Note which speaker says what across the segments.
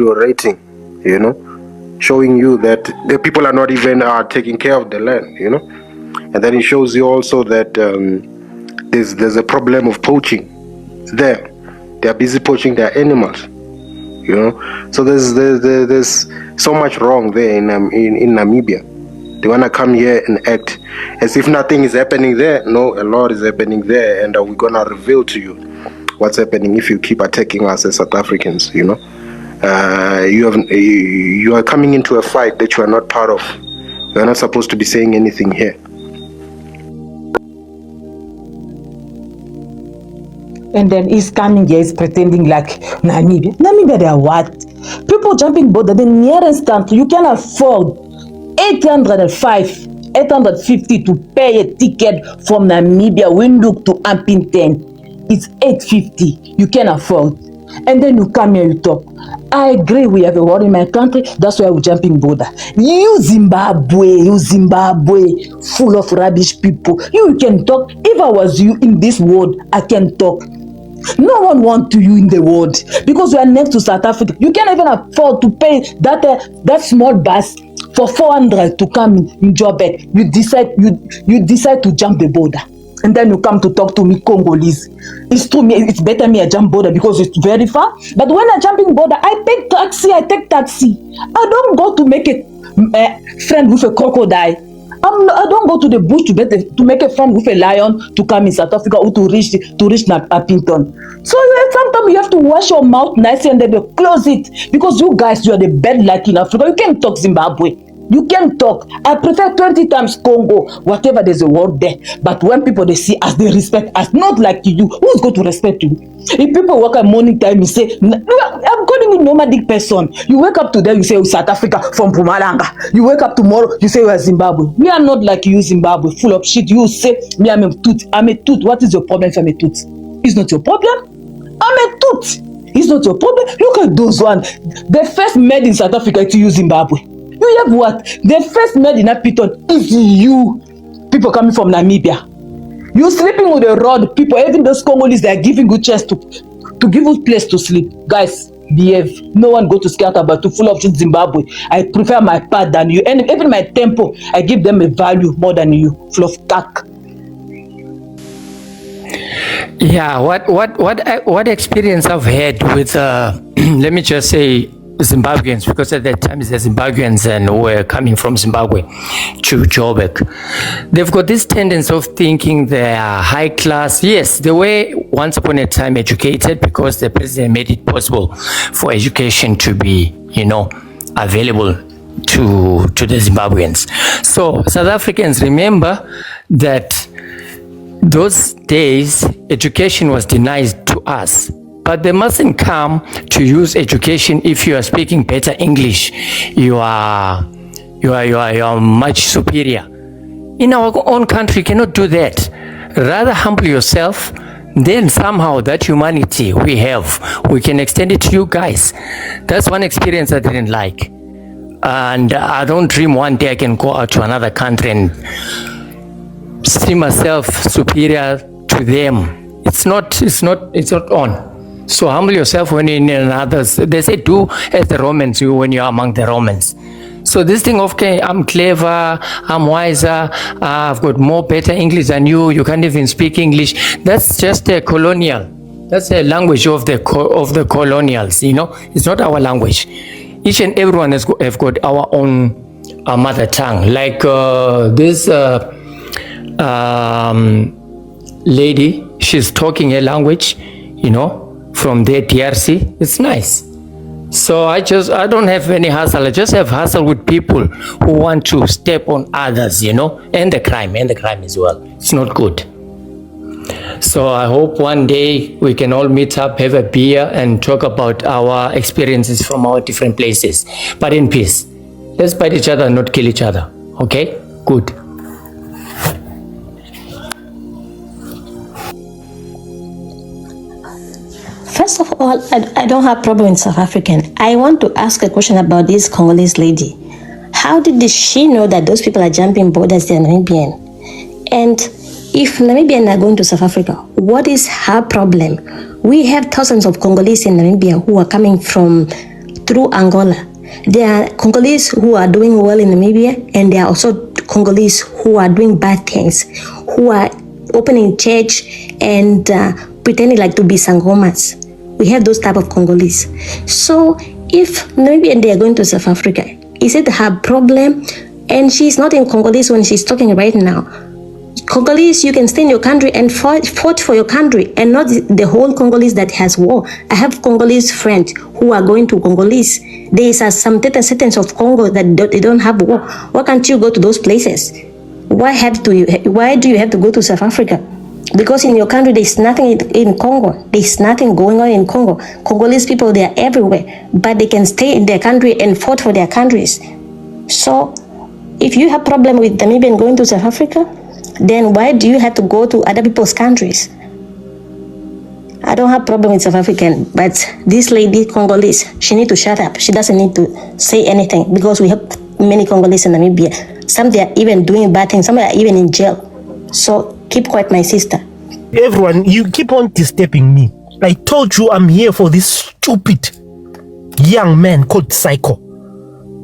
Speaker 1: rating, showing you that the people are not even taking care of the land, and then it shows you also that there's a problem of poaching there. They are busy poaching their animals, so there's so much wrong there in Namibia. They want to come here and act as if nothing is happening there. No, a lot is happening there, and we're gonna reveal to you what's happening if you keep attacking us as South Africans. You are coming into a fight that you are not part of. You are not supposed to be saying anything here.
Speaker 2: And then he's coming here, he's pretending like Namibia. Namibia, they are what? People jumping border, the nearest country, you can afford 850 to pay a ticket from Namibia, Windhoek to Ampington. It's 850. You can afford. And then you come here, you talk. I agree, we have a war in my country. That's why we're jumping border. You Zimbabwe, full of rubbish people. You can talk. If I was you in this world, I can talk. No one wants you in the world because we are next to South Africa. You can't even afford to pay that small bus for 400 to come in Joburg. You decide to jump the border. And then you come to talk to me Congolese. It's true, it's better me I jump border because it's very far. But when I jumping border, I take taxi. I don't go to make a friend with a crocodile. I don't go to the bush to make a friend with a lion to come in South Africa or to reach Appington. So sometimes you have to wash your mouth nicely and then you close it. Because you guys, you are the bad luck in Africa. You can't talk Zimbabwe. You can talk. I prefer 20 times Congo, whatever there's a word there. But when people they see us, they respect us, not like you. Who's going to respect you? If people work at morning time, you say, I'm calling you nomadic person. You wake up today, you say you're South Africa from Pumalanga. You wake up tomorrow, you say you're Zimbabwe. We are not like you, Zimbabwe, full of shit. You say, me, I'm a tooth. What is your problem if I'm a tooth? It's not your problem. I'm a tooth. It's not your problem. Look at those ones. The first made in South Africa to use Zimbabwe. You have what? The first made in Appington is you. People coming from Namibia. You sleeping with the road. People, even those Congolese, they are giving you chance to give you place to sleep. Guys, behave. No one go to Scatterbat to full of shit Zimbabwe. I prefer my part than you. And even my tempo, I give them a value more than you. Full of cack.
Speaker 3: Yeah, what experience I've had with let me just say Zimbabweans, because at that time the Zimbabweans and were coming from Zimbabwe to Joburg. They've got this tendency of thinking they are high class. Yes, they were once upon a time educated because the president made it possible for education to be, available to the Zimbabweans. So South Africans remember that those days education was denied to us. But they mustn't come to use education if you are speaking better English. You are much superior. In our own country, you cannot do that. Rather humble yourself. Then somehow that humanity we have, we can extend it to you guys. That's one experience I didn't like. And I don't dream one day I can go out to another country and see myself superior to them. It's not on. So humble yourself when you're in others. They say do as the Romans do when you're among the Romans. So this thing of, okay, I'm clever, I'm wiser, I've got better English than you, you can't even speak English. That's just a colonial. That's a language of the colonials, It's not our language. Each and everyone have got our own mother tongue. Like this lady, she's talking a language, from the DRC. It's nice. So I don't have any hustle. I just have hustle with people who want to step on others, and the crime as well. It's not good. So I hope one day we can all meet up, have a beer, and talk about our experiences from our different places. But in peace. Let's fight each other, not kill each other. Okay? Good.
Speaker 4: First of all, I don't have problem with South African. I want to ask a question about this Congolese lady. How did she know that those people are jumping borders, they're Namibian? And if Namibians are going to South Africa, what is her problem? We have thousands of Congolese in Namibia who are coming from through Angola. There are Congolese who are doing well in Namibia, and there are also Congolese who are doing bad things, who are opening church and pretending like to be sangomas. We have those type of Congolese. So if Namibian they are going to South Africa, is it her problem? And she's not in Congolese when she's talking right now. Congolese, you can stay in your country and fought for your country, and not the whole Congolese that has war. I have Congolese friends who are going to Congolese. There is some settings of Congo that they don't have war. Why can't you go to those places? Why do you have to go to South Africa? Because in your country there's nothing in Congo. There's nothing going on in Congo. Congolese people, they are everywhere, but they can stay in their country and fight for their countries. So if you have problem with Namibian going to South Africa, then why do you have to go to other people's countries? I don't have problem with South African, but this lady, Congolese, she need to shut up. She doesn't need to say anything, because we have many Congolese in Namibia. Some they are even doing bad things. Some are even in jail. So keep quiet, my sister.
Speaker 5: Everyone, you keep on disturbing me. I told you I'm here for this stupid young man called Psycho.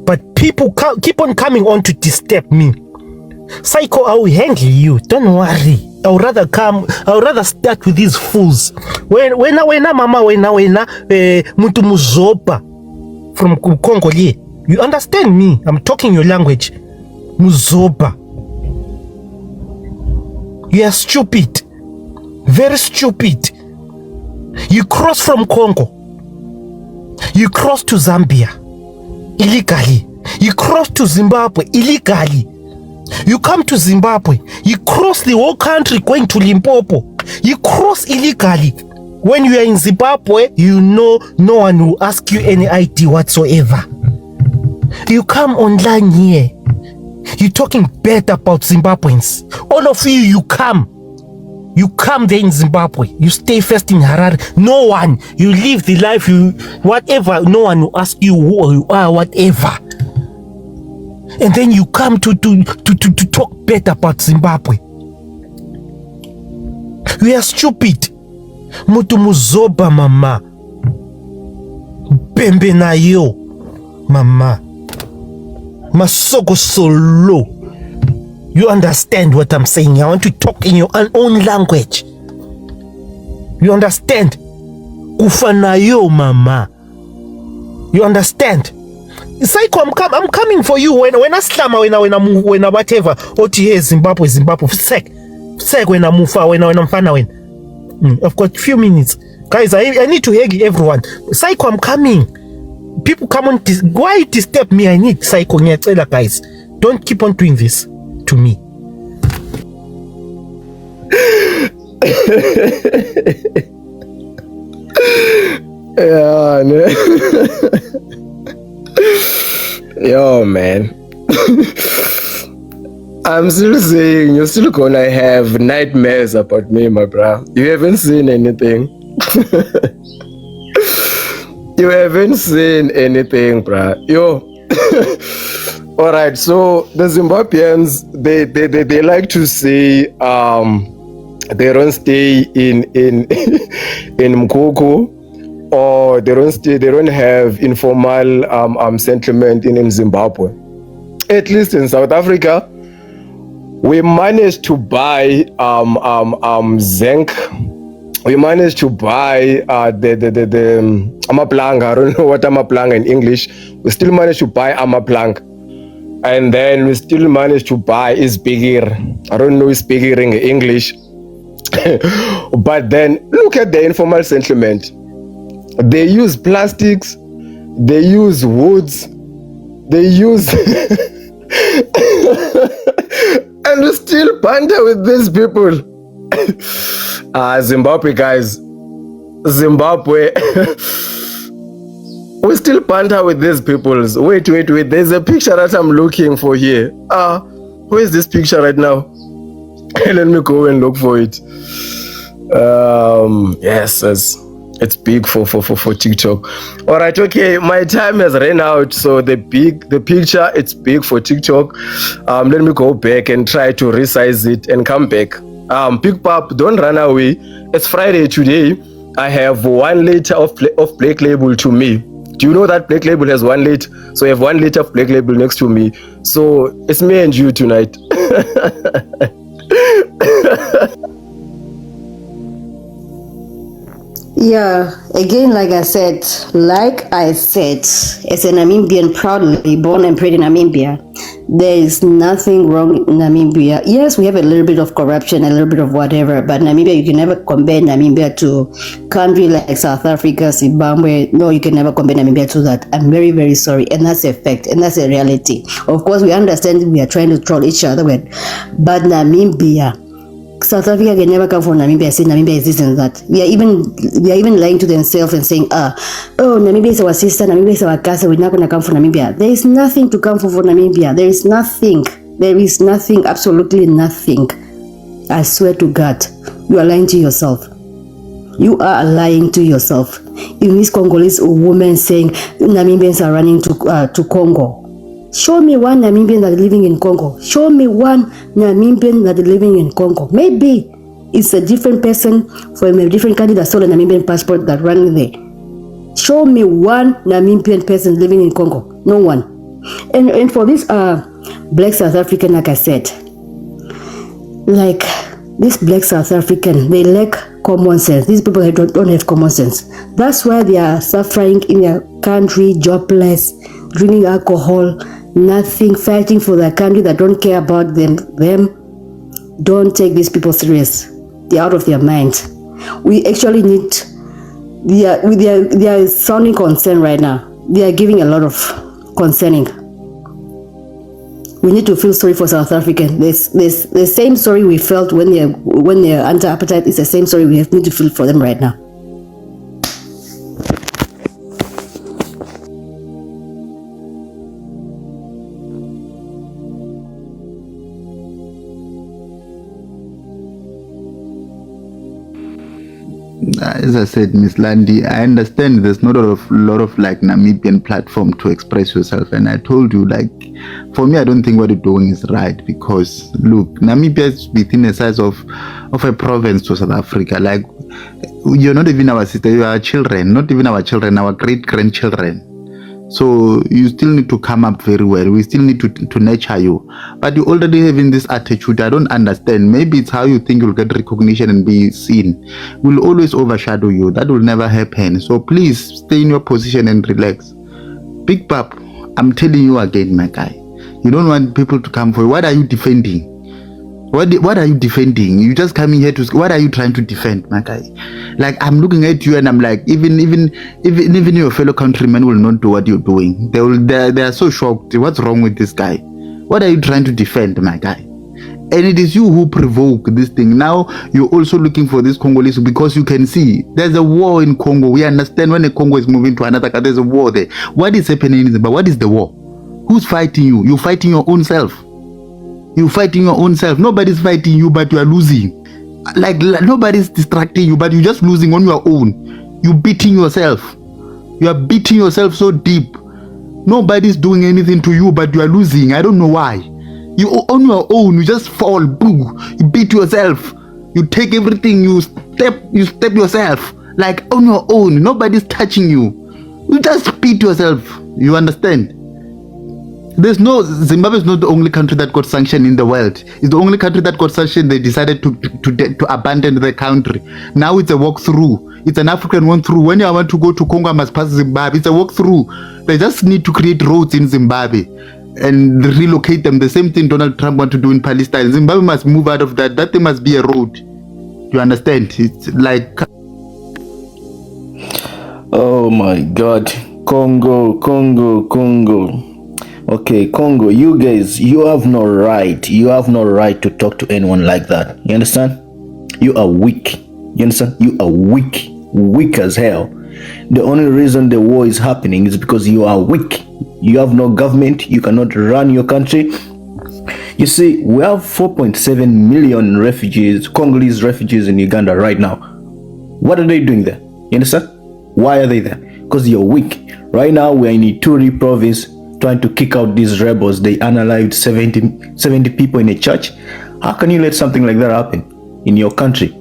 Speaker 5: But people keep on coming on to disturb me. Psycho, I will handle you. Don't worry. I would rather start with these fools. When Muntu Muzoba from Congo. You understand me? I'm talking your language. Muzoba. You are stupid. Very stupid. You cross from Congo. You cross to Zambia illegally. You cross to Zimbabwe illegally. You come to Zimbabwe. You cross the whole country going to Limpopo. You cross illegally. When you are in Zimbabwe, you know no one will ask you any ID whatsoever. You come online here. You're talking bad about Zimbabweans. All of you, you come there in Zimbabwe. You stay first in Harare. No one. You live the life you whatever. No one will ask you who you are, whatever. And then you come to talk bad about Zimbabwe. We are stupid. Mutu muzoba mama. Bembe na yo mama. Masoko solo. You understand what I'm saying? I want to talk in your own language. You understand? Ufanayo mama. You understand? Psycho, I'm coming for you. When I slam, when I whatever. OTA Zimbabwe. Sek when I move when I'm fana when. I've got few minutes, guys. I need to hug everyone. Psycho, I'm coming. People come on. Why you disturb me? I need Psycho. Guys, don't keep on doing this to me.
Speaker 1: Yeah, no. Yo, man. I'm still saying you're still gonna have nightmares about me, my bro. You haven't seen anything. You haven't seen anything, bro. Yo. All right. So the Zimbabweans, they like to say they don't stay in Mkoko, or they don't have informal settlement in Zimbabwe. At least in South Africa, we managed to buy zinc. We managed to buy the amaplank. I don't know what amaplank in English. We still managed to buy amaplank, and then we still managed to buy isbigir. I don't know isbigir in English. But then look at the informal settlement. They use plastics, they use woods, they use and we still banter with these people. Zimbabwe, guys. Zimbabwe. We still banter with these people. Wait. There's a picture that I'm looking for here. Where is this picture right now? Let me go and look for it. Yes, it's big for TikTok. All right, okay, my time has ran out, so the picture, it's big for TikTok. Let me go back and try to resize it and come back. Big Pop, don't run away. It's Friday today. I have 1 liter of Black Label to me
Speaker 6: Do you know that Black Label has 1 liter? So I have 1 liter of Black Label next to me. So it's me and you tonight.
Speaker 7: Yeah, again, like I said, as a Namibian, proudly born and bred in Namibia, there is nothing wrong in Namibia. Yes, we have a little bit of corruption, a little bit of whatever, but Namibia, you can never compare Namibia to country like South Africa, Zimbabwe. No, you can never compare Namibia to that. I'm very, very sorry, and that's a fact, and that's a reality. Of course, we understand we are trying to troll each other with, but Namibia, South Africa can never come from Namibia, say Namibia is this and that. We are even lying to themselves and saying, oh, Namibia is our sister, Namibia is our cousin, we're not going to come from Namibia. There is nothing to come from Namibia. There is nothing. There is nothing, absolutely nothing. I swear to God, you are lying to yourself. You are lying to yourself. In this Congolese woman saying Namibians are running to Congo. Show me one Namibian that is living in Congo. Show me one Namibian that is living in Congo. Maybe it's a different person from a different country that stole a Namibian passport that ran there. Show me one Namibian person living in Congo. No one. And for this black South African, like I said, like this black South African, they lack common sense. These people don't have common sense. That's why they are suffering in their country, jobless, drinking alcohol, nothing, fighting for their country that don't care about them. Don't take these people serious. They're out of their minds. We actually need, they are sounding concerned right now. They are giving a lot of concerning. We need to feel sorry for South Africans. There's the same sorry we felt when they're under apartheid. It's the same sorry we need to feel for them right now.
Speaker 8: As I said, Miss Landy, I understand there's not a lot of like Namibian platform to express yourself, and I told you, like, for me, I don't think what you're doing is right, because look, Namibia is within the size of a province to South Africa. Like, you're not even our sister, you are our children, not even our children, our great grandchildren. So you still need to come up very well. We still need to nurture you. But you already having this attitude. I don't understand. Maybe it's how you think you'll get recognition and be seen. Will always overshadow you. That will never happen. So please stay in your position and relax. Big Pap, I'm telling you again, my guy. You don't want people to come for you. What are you defending? What are you defending? You just coming here to, what are you trying to defend, my guy? Like, I'm looking at you and I'm like, even your fellow countrymen will not do what you're doing. They are so shocked. What's wrong with this guy? What are you trying to defend, my guy? And it is you who provoke this thing. Now you're also looking for this Congolese because you can see there's a war in Congo. We understand when the Congo is moving to another country, there's a war there. What is happening in Zimbabwe? What is the war? Who's fighting you? You're fighting your own self. You're fighting your own self. Nobody's fighting you, but you are losing. Like nobody's distracting you, but you're just losing on your own. You're beating yourself. You are beating yourself so deep. Nobody's doing anything to you, but you are losing. I don't know why. You on your own, you just fall, boo. You beat yourself. You take everything, you step yourself. Like on your own. Nobody's touching you. You just beat yourself. You understand? Zimbabwe is not the only country that got sanctioned in the world. It's the only country that got sanctioned. They decided to abandon the country. Now it's a walk-through. It's an African walk-through. When you want to go to Congo, I must pass Zimbabwe. It's a walk-through. They just need to create roads in Zimbabwe and relocate them. The same thing Donald Trump wants to do in Palestine. Zimbabwe must move out of that. That thing must be a road. You understand? It's like...
Speaker 9: Oh my God. Congo. Okay, Congo, you guys, you have no right. You have no right to talk to anyone like that. You understand? You are weak. You understand? You are weak. Weak as hell. The only reason the war is happening is because you are weak. You have no government. You cannot run your country. You see, we have 4.7 million refugees, Congolese refugees in Uganda right now. What are they doing there? You understand? Why are they there? Because you're weak. Right now, we are in Ituri province, trying to kick out these rebels. They unalived 70 people in a church. How can you let something like that happen in your country?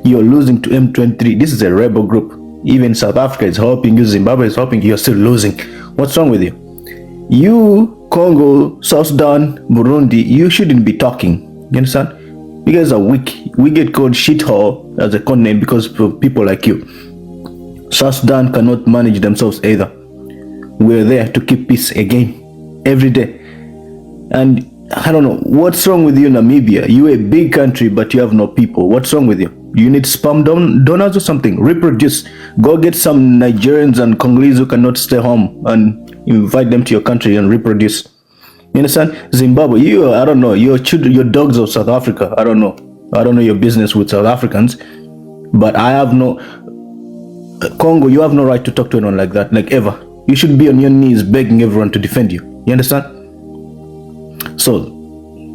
Speaker 9: You're losing to M23. This is a rebel group. Even South Africa is helping you, Zimbabwe is helping you, you're still losing. What's wrong with you? You, Congo, South Sudan, Burundi, you shouldn't be talking. You understand? You guys are weak. We get called shithole as a continent because of people like you. South Sudan cannot manage themselves either. We're there to keep peace again, every day. And I don't know, what's wrong with you, Namibia? You're a big country, but you have no people. What's wrong with you? You need sperm donors or something? Reproduce. Go get some Nigerians and Congolese who cannot stay home and invite them to your country and reproduce. You understand? Zimbabwe, you, I don't know, your dogs of South Africa. I don't know your business with South Africans, but I have no, Congo, you have no right to talk to anyone like that, like ever. You should be on your knees begging everyone to defend you. You understand? So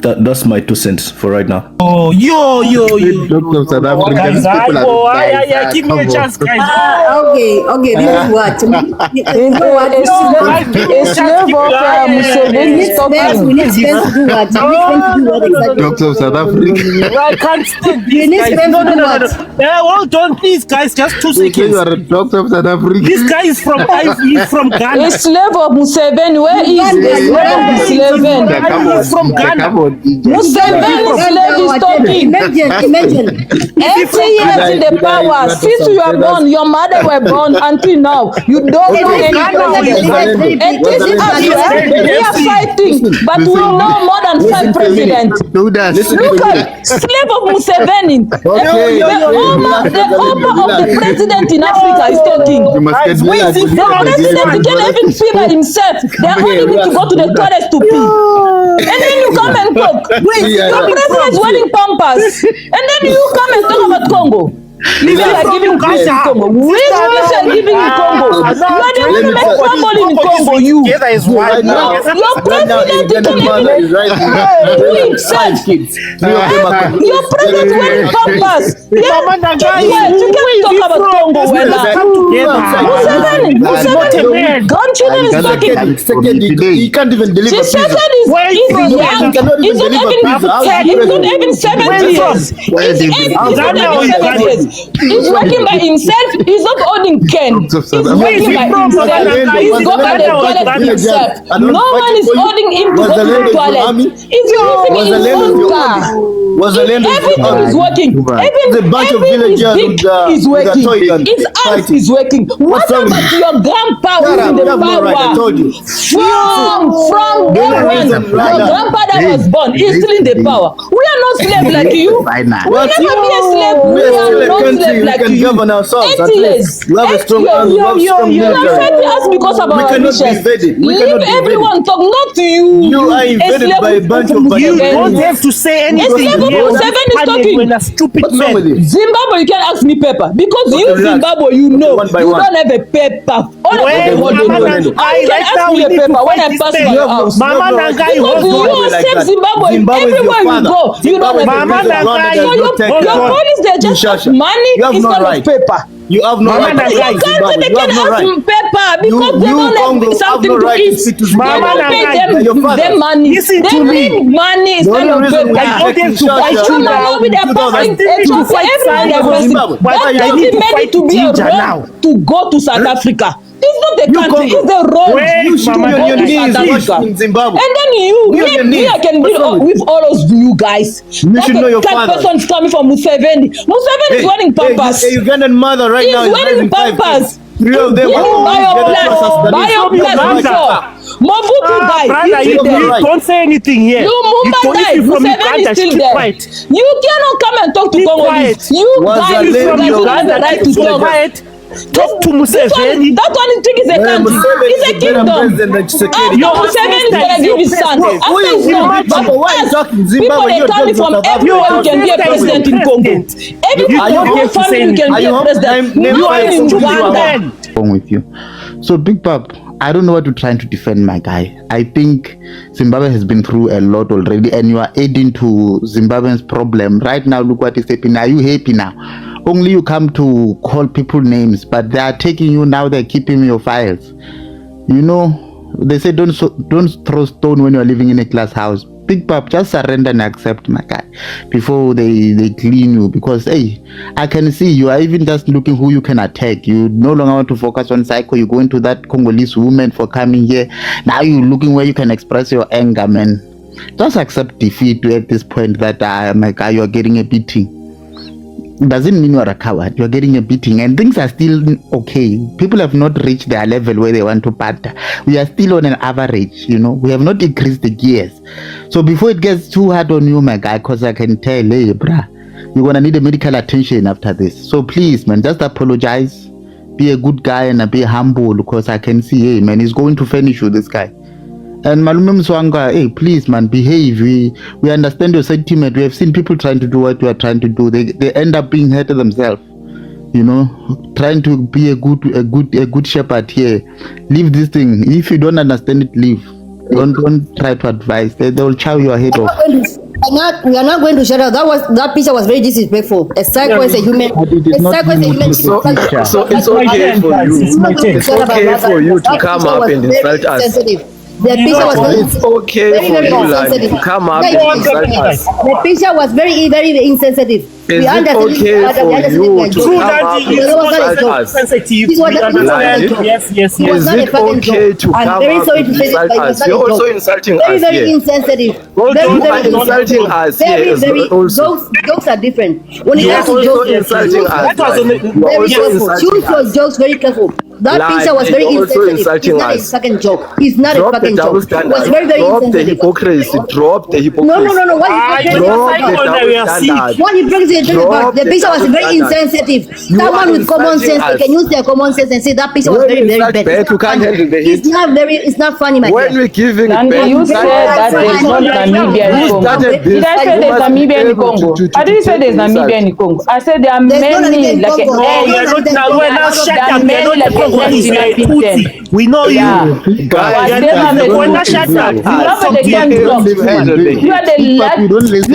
Speaker 9: that's my 2 cents for right now.
Speaker 5: Oh, yo.
Speaker 8: Doctor South Africa.
Speaker 5: Guys, give me a chance, guys.
Speaker 7: Okay, this is what. You know what? We need space to do what? Exactly?
Speaker 8: Doctor of South Africa.
Speaker 5: I can't stand
Speaker 7: You need
Speaker 5: this,
Speaker 7: space
Speaker 5: guys.
Speaker 7: to do what?
Speaker 5: Hold on, please, guys. Just 2
Speaker 8: You
Speaker 5: seconds.
Speaker 8: are a doctor of South Africa.
Speaker 5: This guy is from Ghana.
Speaker 2: A slave of Museveni. Where is the slave of Museveni?
Speaker 5: He's from Ghana.
Speaker 2: Museveni slave is talking.
Speaker 7: Imagine.
Speaker 2: 80 years in the power. Since you are born, your mother were born until now. You don't know any president. It is us, we are fighting, but we know more than 5 presidents. Look at slave of Museveni. The owner of the president in Africa is talking. The president can't even feel by himself. They only need to go to the toilet to pee. And then you come and talk. Your president is wearing pampers. And then you come and talk about Congo. We are giving peace in Congo. Which peace are giving in Congo? You are the one who make trouble in Congo, you. Your president can't even do himself. Your president wearing pampers. You can't talk about Congo. Museveni, grandchildren is talking.
Speaker 1: He can't even deliver pizza.
Speaker 2: He's not even 70 years. He's working by himself. He's not owning Ken. He's working by himself. He's going to the toilet himself. No one is holding him to go to the toilet. He's using his own car. Everything is working. Even is working. His eyes is working. What about your grandpa who's in the power? From day one, your grandfather was born. He's still in the power. We are not slaves like you. We never be a slave. We are not slaves like you. 80 years. You are fighting us because of our wishes. Leave everyone talk, not you.
Speaker 9: You are invaded by a bunch of
Speaker 5: You don't have to say anything.
Speaker 2: Museveni is talking.
Speaker 5: When a stupid man.
Speaker 2: Zimbabwe, you can ask me paper because you Zimbabwe, you know you don't have a paper. All of them hold it. I can ask me a paper when I pass my house. Because you accept Zimbabwe everywhere you go. You don't have a paper. Your police, they just ask money instead of paper.
Speaker 9: You have no right to
Speaker 2: Your country, they can ask paper because they don't have something to eat. They don't pay them money. They need money instead of paper. I should not be their passing. Everyone their passing. That doesn't mean to be a road to go to South Africa. It's not the country, it's the road.
Speaker 9: You should be on your knees in Zimbabwe.
Speaker 2: And then me, I can deal with all of you guys.
Speaker 9: You should know your father.
Speaker 2: That person is coming from Museveni. Museveni is wearing pampers.
Speaker 9: A Ugandan mother right now is
Speaker 2: wearing pampers.
Speaker 9: 3 of them
Speaker 2: Mobutu died.
Speaker 5: Don't say anything here.
Speaker 2: Lumumba died. Museveni is still there. You cannot come and talk to Congolese. You guys don't have the right to talk.
Speaker 5: Talk to Museveni.
Speaker 2: That one is a country. It's a kingdom. Museveni is gonna give his son. After his son, people they coming from everywhere. You can be a president in Congo. Every family you can be a president. You are in Uganda.
Speaker 8: Wrong with you. So Big Pap, I don't know what to try to defend my guy. I think Zimbabwe has been through a lot already, and you are adding to Zimbabwe's problem right now. Look what is happening. Are you happy now? Only you come to call people names, but they are taking you now. They're keeping your files. You know, they say don't throw stone when you're living in a glass house. Big Pop, just surrender and accept, my guy, before they clean you. Because hey, I can see you are even just looking who you can attack. You no longer want to focus on Psycho. You go into that Congolese woman for coming here. Now you're looking where you can express your anger, man. Just accept defeat at this point that my guy, you are getting a beating. Doesn't mean you are a coward. You are getting a beating, and things are still okay. People have not reached their level where they want to part. We are still on an average, you know. We have not increased the gears. So before it gets too hard on you, my guy, because I can tell, hey, bruh, you're gonna need a medical attention after this. So please, man, just apologize. Be a good guy and be humble, because I can see, hey, man, he's going to finish you, this guy. And Malume Mswanga, hey, please, man, behave. We understand your sentiment. We have seen people trying to do what you are trying to do. They end up being hurt themselves. You know, trying to be a good shepherd here. Leave this thing. If you don't understand it, leave. Don't try to advise. They will chow your head off.
Speaker 7: We are not going to shut up. That picture was very disrespectful. A psycho is a human. A psycho is a human.
Speaker 6: So it's okay for you. It's okay for you to come up and insult us.
Speaker 7: The picture was very,
Speaker 6: it's okay for you, Lani, to come up and insult us.
Speaker 7: The picture was very, very insensitive.
Speaker 6: Is it okay for you to come up and insult us?
Speaker 7: Yes.
Speaker 6: Is it okay to come up and insult us? You're also insulting us
Speaker 7: very
Speaker 6: here.
Speaker 7: Insensitive.
Speaker 6: You are insulting us here also.
Speaker 7: Jokes are different. When
Speaker 6: you are also insulting us.
Speaker 7: Choose your jokes very careful. That picture was very insensitive. It's not a fucking joke. It's not a fucking joke. It was very, very
Speaker 6: insensitive. Drop the hypocrisy. Drop the hypocrisy.
Speaker 7: No. What hypocrisy? The picture was very insensitive. Someone with common sense, they can use their common sense and say that picture was very, very bad. It's not funny, my
Speaker 6: friend. When we're giving
Speaker 2: you said that there's not Namibia in Congo. Did I say there's Namibia in Congo? I didn't say there's Namibia in Congo. I said there are many, like
Speaker 5: we know you.
Speaker 2: Guys, you are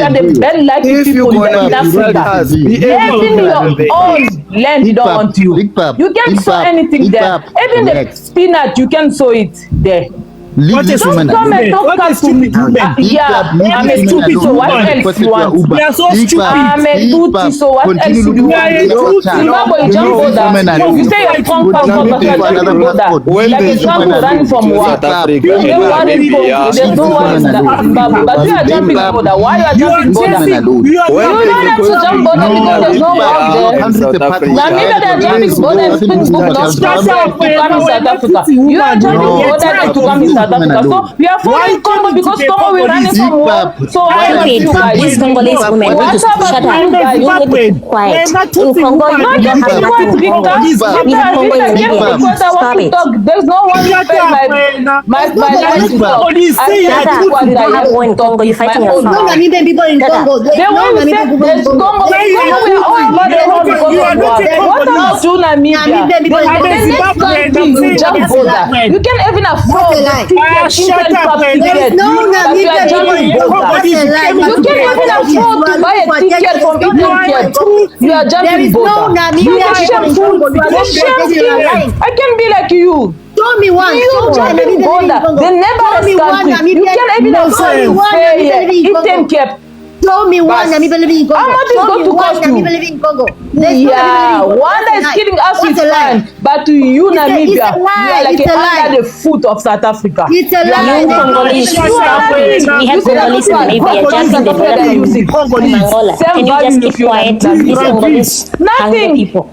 Speaker 2: the bad lucky people in Africa. Even your own land you don't want you. You can't sow anything there. Even the spinach, you can sow it there. Don't come and talk to me. Yeah, I'm a stupid, so what else you want?
Speaker 5: We are so stupid.
Speaker 2: I'm a stupid, so what else you want? Zimbabwe, you jump border. You say you're from Congo, you're jumping border. Like a jungle running from what? There's no one in Congo, there's no one in Zimbabwe. But you are jumping border. Why you are jumping border? You don't have to jump border because there's no one there. Namibia, they are jumping border and speak book not to come in South Africa. You are jumping border to come in South Africa. So we are following Congo because Congo will run from war. So why not you guys?
Speaker 4: These Congolese women,
Speaker 2: What about you guys?
Speaker 4: you need to be quiet. In Congo, you don't have nothing in Congo.
Speaker 2: Because I want to talk. There's no one to pay my life to talk.
Speaker 4: I have one in Congo. You're fighting yourself.
Speaker 7: No Namibian people in Congo.
Speaker 2: There's Congo. We are all over the world because of war. What about you, Namibia? The next country you jump border. You can't even afford
Speaker 5: Shut up,
Speaker 7: there is no Namibian people in Congo.
Speaker 2: You can't even afford to buy a ticket from Ethiopia. You are jumping border. You are shameful. I can be like you.
Speaker 7: Show me one.
Speaker 2: You jumping border. The neighboring country. You can't even afford Eastern Cape.
Speaker 7: Show me one Namibia living in Congo.
Speaker 2: How much is going to cost you? Yeah, Rwanda is killing us with land, but you, Namibia, you are like under the foot of South Africa.
Speaker 7: It's a lie.
Speaker 4: Congolese, stop it. We have Congolese in Namibia, jumping the border from Angola. Can you just keep quiet? These Congolese hungry people.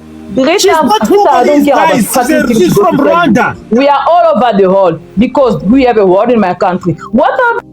Speaker 2: She's from Rwanda. We are all over the world because we have a war in my country. What about